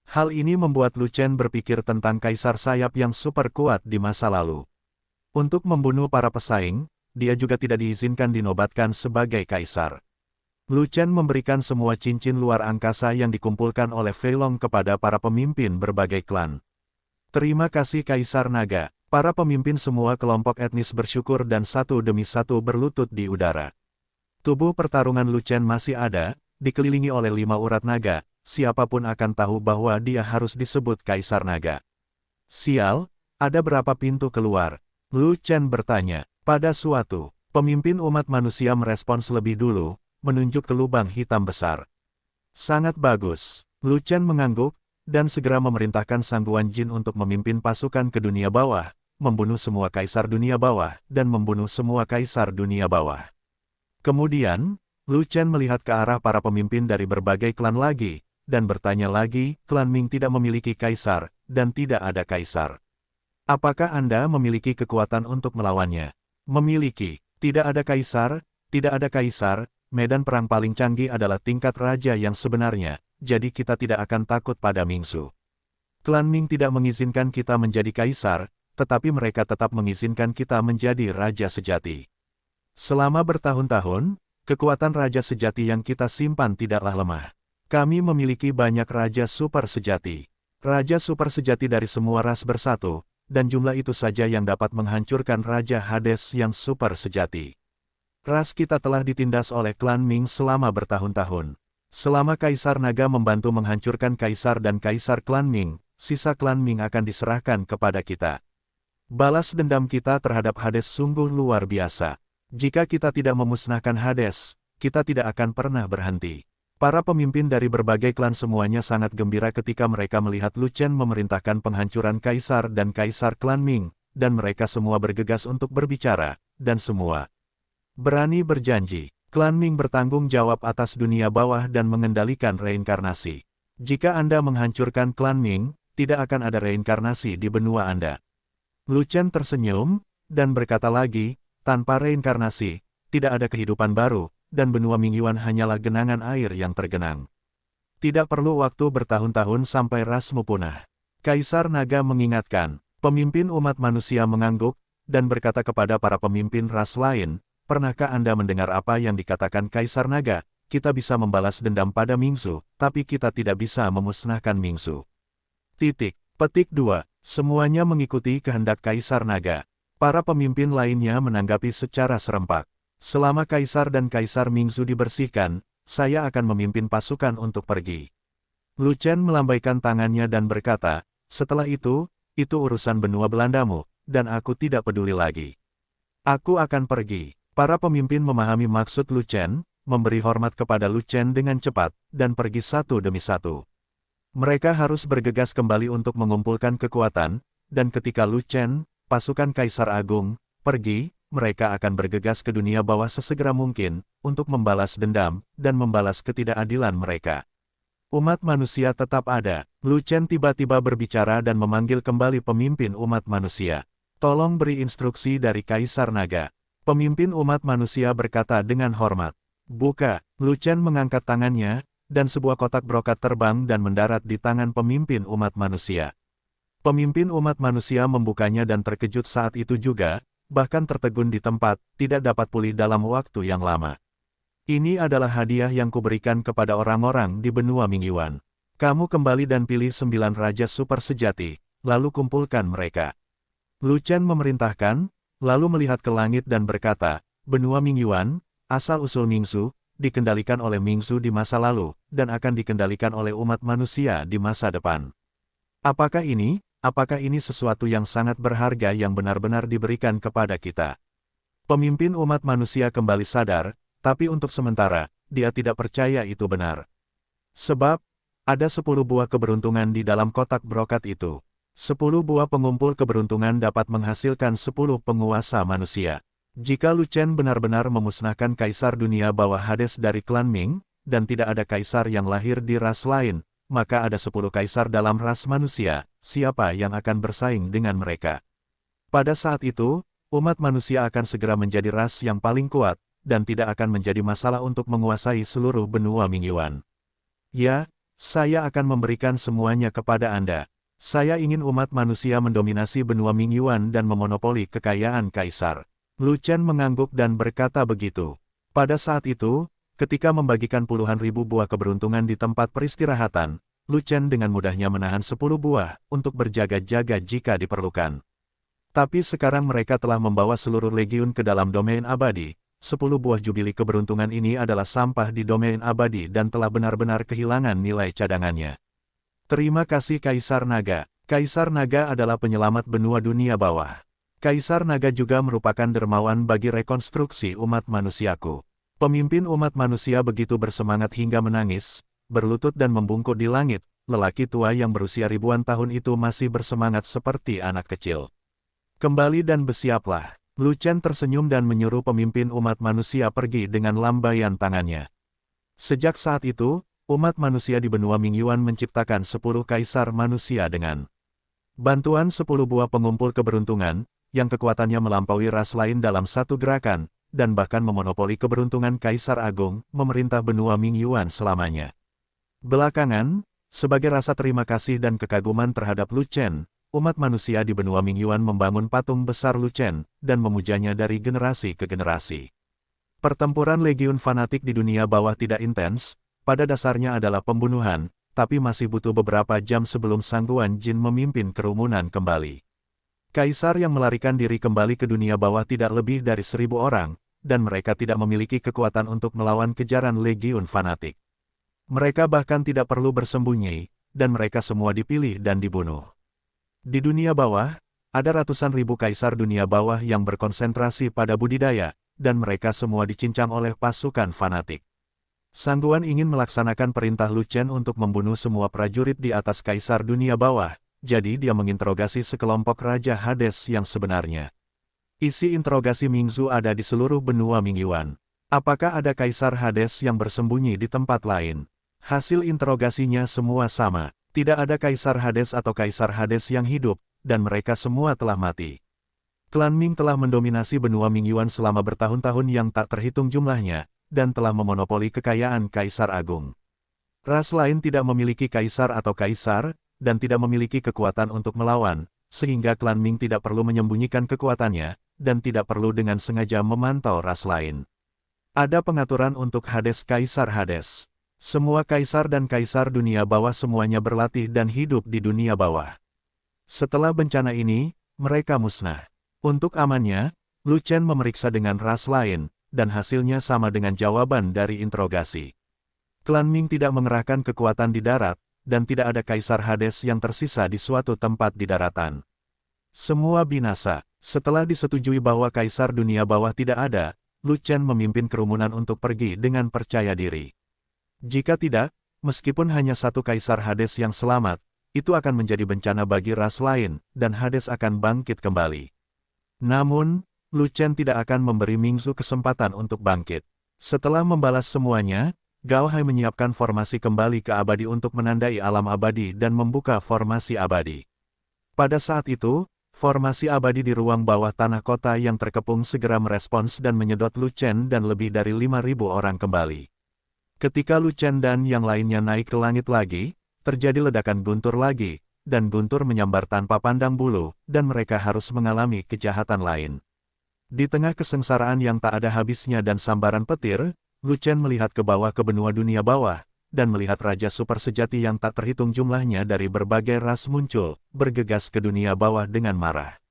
Hal ini membuat Lu Chen berpikir tentang kaisar sayap yang super kuat di masa lalu. Untuk membunuh para pesaing, dia juga tidak diizinkan dinobatkan sebagai kaisar. Lu Chen memberikan semua cincin luar angkasa yang dikumpulkan oleh Fei Long kepada para pemimpin berbagai klan. Terima kasih Kaisar Naga. Para pemimpin semua kelompok etnis bersyukur dan satu demi satu berlutut di udara. Tubuh pertarungan Lu Chen masih ada, dikelilingi oleh 5 urat naga, siapapun akan tahu bahwa dia harus disebut Kaisar Naga. Sial, ada berapa pintu keluar? Lu Chen bertanya. Pada suatu, pemimpin umat manusia merespons lebih dulu, menunjuk ke lubang hitam besar. Sangat bagus. Lu Chen mengangguk, dan segera memerintahkan Sangguan Jin untuk memimpin pasukan ke dunia bawah, membunuh semua kaisar dunia bawah, dan membunuh semua kaisar dunia bawah. Kemudian, Lu Chen melihat ke arah para pemimpin dari berbagai klan lagi, dan bertanya lagi, klan Ming tidak memiliki kaisar, dan tidak ada kaisar. Apakah Anda memiliki kekuatan untuk melawannya? Memiliki. Tidak ada kaisar, tidak ada kaisar, medan perang paling canggih adalah tingkat raja yang sebenarnya, jadi kita tidak akan takut pada Mingsu. Klan Ming tidak mengizinkan kita menjadi kaisar, tetapi mereka tetap mengizinkan kita menjadi raja sejati. Selama bertahun-tahun, kekuatan raja sejati yang kita simpan tidaklah lemah. Kami memiliki banyak raja super sejati. Raja super sejati dari semua ras bersatu, dan jumlah itu saja yang dapat menghancurkan Raja Hades yang super sejati. Ras kita telah ditindas oleh klan Ming selama bertahun-tahun. Selama Kaisar Naga membantu menghancurkan Kaisar dan Kaisar klan Ming, sisa klan Ming akan diserahkan kepada kita. Balas dendam kita terhadap Hades sungguh luar biasa. Jika kita tidak memusnahkan Hades, kita tidak akan pernah berhenti. Para pemimpin dari berbagai klan semuanya sangat gembira ketika mereka melihat Lu Chen memerintahkan penghancuran Kaisar dan Kaisar klan Ming, dan mereka semua bergegas untuk berbicara, dan semua berani berjanji. Klan Ming bertanggung jawab atas dunia bawah dan mengendalikan reinkarnasi. Jika Anda menghancurkan klan Ming, tidak akan ada reinkarnasi di benua Anda. Lu Chen tersenyum, dan berkata lagi, tanpa reinkarnasi, tidak ada kehidupan baru, dan benua Mingyuan hanyalah genangan air yang tergenang. Tidak perlu waktu bertahun-tahun sampai rasmu punah. Kaisar Naga mengingatkan, pemimpin umat manusia mengangguk, dan berkata kepada para pemimpin ras lain, pernahkah Anda mendengar apa yang dikatakan Kaisar Naga? Kita bisa membalas dendam pada Mingsu, tapi kita tidak bisa memusnahkan Mingsu. Petik 2. Semuanya mengikuti kehendak Kaisar Naga. Para pemimpin lainnya menanggapi secara serempak. Selama Kaisar dan Kaisar Mingsu dibersihkan, saya akan memimpin pasukan untuk pergi. Lu Chen melambaikan tangannya dan berkata, setelah itu urusan benua Belandamu, dan aku tidak peduli lagi. Aku akan pergi. Para pemimpin memahami maksud Lu Chen, memberi hormat kepada Lu Chen dengan cepat, dan pergi satu demi satu. Mereka harus bergegas kembali untuk mengumpulkan kekuatan, dan ketika Lu Chen, pasukan Kaisar Agung, pergi, mereka akan bergegas ke dunia bawah sesegera mungkin, untuk membalas dendam, dan membalas ketidakadilan mereka. Umat manusia tetap ada. Lu Chen tiba-tiba berbicara dan memanggil kembali pemimpin umat manusia. Tolong beri instruksi dari Kaisar Naga. Pemimpin umat manusia berkata dengan hormat. Buka. Lu Chen mengangkat tangannya, dan sebuah kotak brokat terbang dan mendarat di tangan pemimpin umat manusia. Pemimpin umat manusia membukanya dan terkejut saat itu juga, bahkan tertegun di tempat, tidak dapat pulih dalam waktu yang lama. Ini adalah hadiah yang kuberikan kepada orang-orang di benua Mingyuan. Kamu kembali dan pilih 9 raja super sejati, lalu kumpulkan mereka. Lu Chen memerintahkan, lalu melihat ke langit dan berkata, benua Mingyuan, asal-usul Mingsu, dikendalikan oleh Mingsu di masa lalu, dan akan dikendalikan oleh umat manusia di masa depan. Apakah ini sesuatu yang sangat berharga yang benar-benar diberikan kepada kita? Pemimpin umat manusia kembali sadar, tapi untuk sementara, dia tidak percaya itu benar. Sebab, ada 10 buah keberuntungan di dalam kotak brokat itu. 10 buah pengumpul keberuntungan dapat menghasilkan 10 penguasa manusia. Jika Lu Chen benar-benar memusnahkan Kaisar dunia bawah Hades dari klan Ming, dan tidak ada Kaisar yang lahir di ras lain, maka ada 10 kaisar dalam ras manusia, siapa yang akan bersaing dengan mereka? Pada saat itu, umat manusia akan segera menjadi ras yang paling kuat, dan tidak akan menjadi masalah untuk menguasai seluruh benua Mingyuan. Ya, saya akan memberikan semuanya kepada Anda. Saya ingin umat manusia mendominasi benua Mingyuan dan memonopoli kekayaan kaisar. Lu Chen mengangguk dan berkata begitu. Pada saat itu, ketika membagikan puluhan ribu buah keberuntungan di tempat peristirahatan, Lu Chen dengan mudahnya menahan 10 buah, untuk berjaga-jaga jika diperlukan. Tapi sekarang mereka telah membawa seluruh legiun ke dalam domain abadi. 10 buah jubili keberuntungan ini adalah sampah di domain abadi dan telah benar-benar kehilangan nilai cadangannya. Terima kasih Kaisar Naga. Kaisar Naga adalah penyelamat benua dunia bawah. Kaisar Naga juga merupakan dermawan bagi rekonstruksi umat manusiaku. Pemimpin umat manusia begitu bersemangat hingga menangis, berlutut dan membungkuk di langit. Lelaki tua yang berusia ribuan tahun itu masih bersemangat seperti anak kecil. Kembali dan bersiaplah. Lu Chen tersenyum dan menyuruh pemimpin umat manusia pergi dengan lambaian tangannya. Sejak saat itu, Umat manusia di benua Mingyuan menciptakan 10 kaisar manusia dengan bantuan 10 buah pengumpul keberuntungan, yang kekuatannya melampaui ras lain dalam satu gerakan, dan bahkan memonopoli keberuntungan Kaisar Agung, memerintah benua Mingyuan selamanya. Belakangan, sebagai rasa terima kasih dan kekaguman terhadap Lu Chen, umat manusia di benua Mingyuan membangun patung besar Lu Chen, dan memujanya dari generasi ke generasi. Pertempuran legiun fanatik di dunia bawah tidak intens, pada dasarnya adalah pembunuhan, tapi masih butuh beberapa jam sebelum Sangguan Jin memimpin kerumunan kembali. Kaisar yang melarikan diri kembali ke dunia bawah tidak lebih dari 1000 orang, dan mereka tidak memiliki kekuatan untuk melawan kejaran legiun fanatik. Mereka bahkan tidak perlu bersembunyi, dan mereka semua dipilih dan dibunuh. Di dunia bawah, ada ratusan ribu kaisar dunia bawah yang berkonsentrasi pada budidaya, dan mereka semua dicincang oleh pasukan fanatik. Sangguan ingin melaksanakan perintah Lu Chen untuk membunuh semua prajurit di atas kaisar dunia bawah, jadi dia menginterogasi sekelompok Raja Hades yang sebenarnya. Isi interogasi Mingzu ada di seluruh benua Mingyuan. Apakah ada kaisar Hades yang bersembunyi di tempat lain? Hasil interogasinya semua sama. Tidak ada kaisar Hades atau kaisar Hades yang hidup, dan mereka semua telah mati. Klan Ming telah mendominasi benua Mingyuan selama bertahun-tahun yang tak terhitung jumlahnya, dan telah memonopoli kekayaan Kaisar Agung. Ras lain tidak memiliki kaisar atau kaisar, dan tidak memiliki kekuatan untuk melawan, sehingga klan Ming tidak perlu menyembunyikan kekuatannya, dan tidak perlu dengan sengaja memantau ras lain. Ada pengaturan untuk Hades Kaisar Hades. Semua kaisar dan kaisar dunia bawah semuanya berlatih dan hidup di dunia bawah. Setelah bencana ini, mereka musnah. Untuk amannya, Lu Chen memeriksa dengan ras lain, dan hasilnya sama dengan jawaban dari interogasi. Klan Ming tidak mengerahkan kekuatan di darat, dan tidak ada kaisar Hades yang tersisa di suatu tempat di daratan. Semua binasa. Setelah disetujui bahwa kaisar dunia bawah tidak ada, Lu Chen memimpin kerumunan untuk pergi dengan percaya diri. Jika tidak, meskipun hanya satu kaisar Hades yang selamat, itu akan menjadi bencana bagi ras lain, dan Hades akan bangkit kembali. Namun, Lu Chen tidak akan memberi Mingzu kesempatan untuk bangkit. Setelah membalas semuanya, Gao Hai menyiapkan formasi kembali ke abadi untuk menandai alam abadi dan membuka formasi abadi. Pada saat itu, formasi abadi di ruang bawah tanah kota yang terkepung segera merespons dan menyedot Lu Chen dan lebih dari 5.000 orang kembali. Ketika Lu Chen dan yang lainnya naik ke langit lagi, terjadi ledakan guntur lagi, dan guntur menyambar tanpa pandang bulu, dan mereka harus mengalami kejahatan lain. Di tengah kesengsaraan yang tak ada habisnya dan sambaran petir, Lu Chen melihat ke bawah ke benua dunia bawah, dan melihat Raja Super sejati yang tak terhitung jumlahnya dari berbagai ras muncul, bergegas ke dunia bawah dengan marah.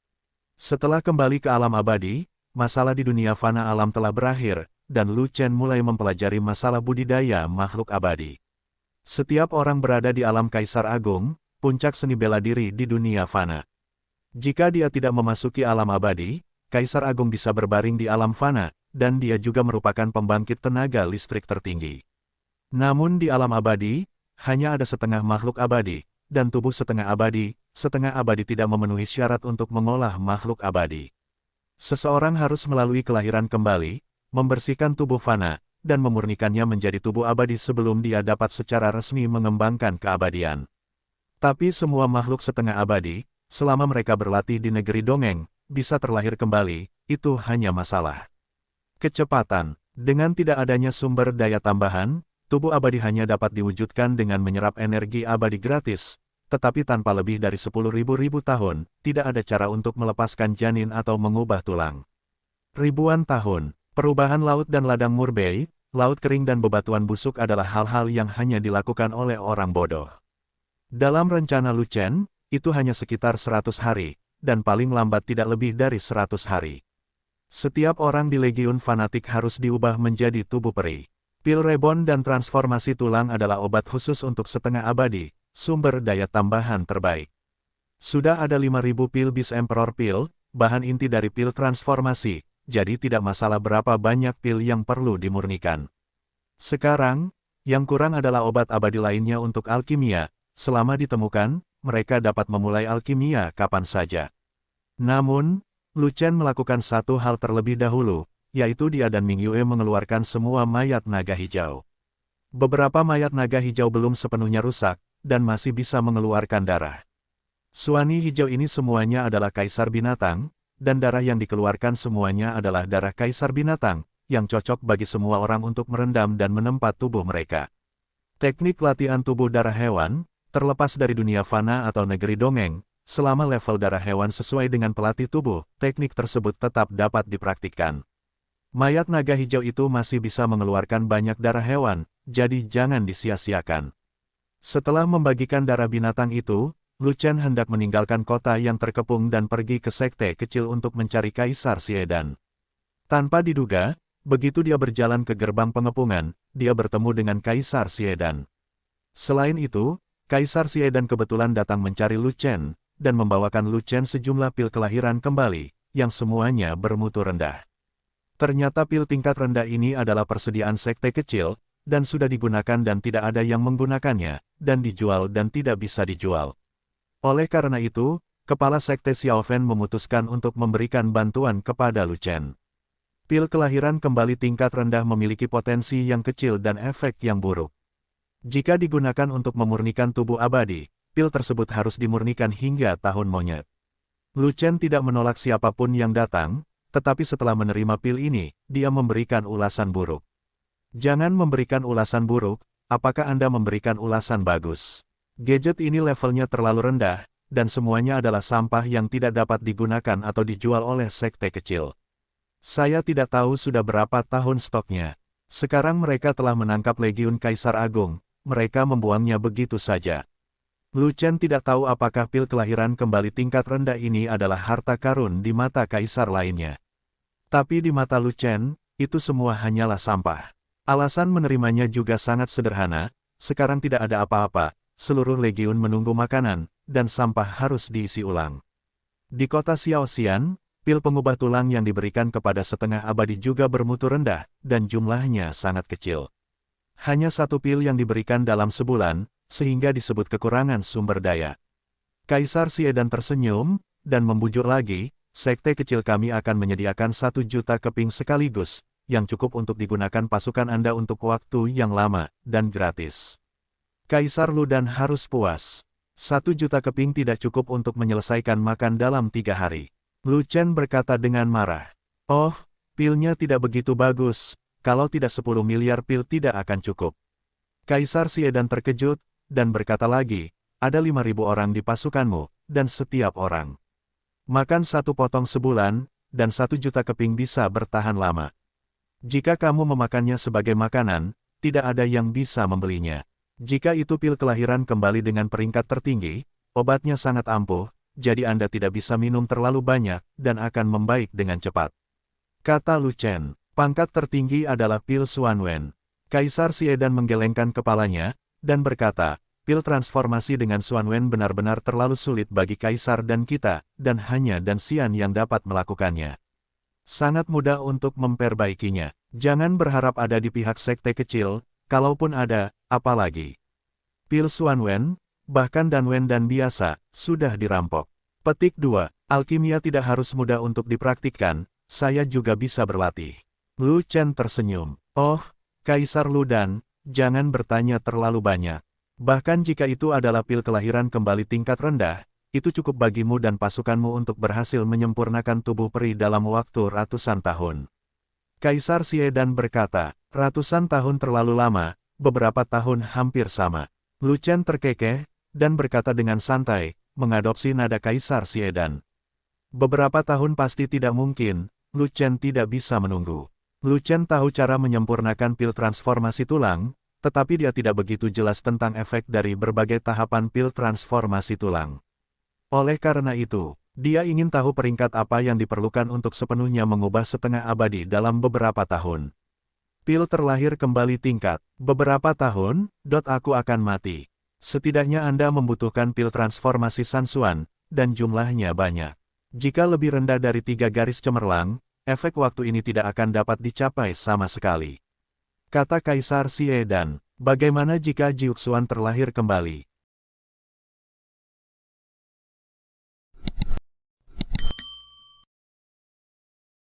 Setelah kembali ke alam abadi, masalah di dunia fana alam telah berakhir, dan Lu Chen mulai mempelajari masalah budidaya makhluk abadi. Setiap orang berada di alam Kaisar Agung, puncak seni bela diri di dunia fana. Jika dia tidak memasuki alam abadi, Kaisar Agung bisa berbaring di alam fana, dan dia juga merupakan pembangkit tenaga listrik tertinggi. Namun di alam abadi, hanya ada setengah makhluk abadi, dan tubuh setengah abadi tidak memenuhi syarat untuk mengolah makhluk abadi. Seseorang harus melalui kelahiran kembali, membersihkan tubuh fana, dan memurnikannya menjadi tubuh abadi sebelum dia dapat secara resmi mengembangkan keabadian. Tapi semua makhluk setengah abadi, selama mereka berlatih di negeri dongeng, bisa terlahir kembali, itu hanya masalah kecepatan. Dengan tidak adanya sumber daya tambahan, tubuh abadi hanya dapat diwujudkan dengan menyerap energi abadi gratis, tetapi tanpa lebih dari 10.000 tahun, tidak ada cara untuk melepaskan janin atau mengubah tulang. Ribuan tahun, perubahan laut dan ladang Murbei, laut kering dan bebatuan busuk adalah hal-hal yang hanya dilakukan oleh orang bodoh. Dalam rencana Lu Chen, itu hanya sekitar 100 hari, dan paling lambat tidak lebih dari 100 hari. Setiap orang di Legiun Fanatik harus diubah menjadi tubuh peri. Pil reborn dan transformasi tulang adalah obat khusus untuk setengah abadi, sumber daya tambahan terbaik. Sudah ada 5.000 pil Beast Emperor pil, bahan inti dari pil transformasi, jadi tidak masalah berapa banyak pil yang perlu dimurnikan. Sekarang, yang kurang adalah obat abadi lainnya untuk alkimia. Selama ditemukan, mereka dapat memulai alkimia kapan saja. Namun, Lu Chen melakukan satu hal terlebih dahulu, yaitu dia dan Ming Yue mengeluarkan semua mayat naga hijau. Beberapa mayat naga hijau belum sepenuhnya rusak, dan masih bisa mengeluarkan darah. Suani hijau ini semuanya adalah kaisar binatang, dan darah yang dikeluarkan semuanya adalah darah kaisar binatang, yang cocok bagi semua orang untuk merendam dan menempat tubuh mereka. Teknik latihan tubuh darah hewan, terlepas dari dunia fana atau negeri dongeng, selama level darah hewan sesuai dengan pelatih tubuh, teknik tersebut tetap dapat dipraktikkan. Mayat naga hijau itu masih bisa mengeluarkan banyak darah hewan, jadi jangan disia-siakan. Setelah membagikan darah binatang itu, Lu Chen hendak meninggalkan kota yang terkepung dan pergi ke sekte kecil untuk mencari Kaisar Xiedan. Tanpa diduga, begitu dia berjalan ke gerbang pengepungan, dia bertemu dengan Kaisar Xiedan. Selain itu, Kaisar Xiedan kebetulan datang mencari Lu Chen, dan membawakan Lu Chen sejumlah pil kelahiran kembali, yang semuanya bermutu rendah. Ternyata pil tingkat rendah ini adalah persediaan sekte kecil, dan sudah digunakan dan tidak ada yang menggunakannya, dan dijual dan tidak bisa dijual. Oleh karena itu, kepala sekte Xiaofen memutuskan untuk memberikan bantuan kepada Lu Chen. Pil kelahiran kembali tingkat rendah memiliki potensi yang kecil dan efek yang buruk. Jika digunakan untuk memurnikan tubuh abadi, pil tersebut harus dimurnikan hingga tahun monyet. Lu Chen tidak menolak siapapun yang datang, tetapi setelah menerima pil ini, dia memberikan ulasan buruk. Jangan memberikan ulasan buruk, apakah Anda memberikan ulasan bagus? Gadget ini levelnya terlalu rendah, dan semuanya adalah sampah yang tidak dapat digunakan atau dijual oleh sekte kecil. Saya tidak tahu sudah berapa tahun stoknya. Sekarang mereka telah menangkap Legiun Kaisar Agung, mereka membuangnya begitu saja. Lu Chen tidak tahu apakah pil kelahiran kembali tingkat rendah ini adalah harta karun di mata kaisar lainnya. Tapi di mata Lu Chen, itu semua hanyalah sampah. Alasan menerimanya juga sangat sederhana, sekarang tidak ada apa-apa, seluruh legiun menunggu makanan, dan sampah harus diisi ulang. Di kota Xiaoxian, pil pengubah tulang yang diberikan kepada setengah abadi juga bermutu rendah, dan jumlahnya sangat kecil. Hanya satu pil yang diberikan dalam sebulan, sehingga disebut kekurangan sumber daya. Kaisar Xiedan tersenyum, dan membujuk lagi, sekte kecil kami akan menyediakan 1 juta keping sekaligus, yang cukup untuk digunakan pasukan Anda untuk waktu yang lama, dan gratis. Kaisar Ludan harus puas. 1 juta keping tidak cukup untuk menyelesaikan makan dalam 3 hari. Lu Chen berkata dengan marah. Oh, pilnya tidak begitu bagus, kalau tidak 10 miliar pil tidak akan cukup. Kaisar Xiedan terkejut, dan berkata lagi, ada 5.000 orang di pasukanmu, dan setiap orang makan 1 potong sebulan, dan 1 juta keping bisa bertahan lama. Jika kamu memakannya sebagai makanan, tidak ada yang bisa membelinya. Jika itu pil kelahiran kembali dengan peringkat tertinggi, obatnya sangat ampuh, jadi Anda tidak bisa minum terlalu banyak, dan akan membaik dengan cepat. Kata Lu Chen, pangkat tertinggi adalah pil Xuanwen. Kaisar Xiedan menggelengkan kepalanya, dan berkata, pil transformasi dengan Xuanwen benar-benar terlalu sulit bagi Kaisar dan kita, dan hanya Dan Xian yang dapat melakukannya. Sangat mudah untuk memperbaikinya. Jangan berharap ada di pihak sekte kecil, kalaupun ada, apalagi. Pil Xuanwen, bahkan Danwen dan biasa, sudah dirampok. Petik 2. Alkimia tidak harus mudah untuk dipraktikkan, saya juga bisa berlatih. Lu Chen tersenyum. Oh, Kaisar Ludan, jangan bertanya terlalu banyak. Bahkan jika itu adalah pil kelahiran kembali tingkat rendah, itu cukup bagimu dan pasukanmu untuk berhasil menyempurnakan tubuh peri dalam waktu ratusan tahun. Kaisar Xiedan berkata, ratusan tahun terlalu lama, beberapa tahun hampir sama. Lu Chen terkekeh, dan berkata dengan santai, mengadopsi nada Kaisar Xiedan. Beberapa tahun pasti tidak mungkin, Lu Chen tidak bisa menunggu. Lu Chen tahu cara menyempurnakan pil transformasi tulang, tetapi dia tidak begitu jelas tentang efek dari berbagai tahapan pil transformasi tulang. Oleh karena itu, dia ingin tahu peringkat apa yang diperlukan untuk sepenuhnya mengubah setengah abadi dalam beberapa tahun. Pil terlahir kembali tingkat, beberapa tahun, aku akan mati. Setidaknya Anda membutuhkan pil transformasi Sansuan, dan jumlahnya banyak. Jika lebih rendah dari 3 garis cemerlang, efek waktu ini tidak akan dapat dicapai sama sekali. Kata Kaisar Xiedan, bagaimana jika Jiuxuan terlahir kembali?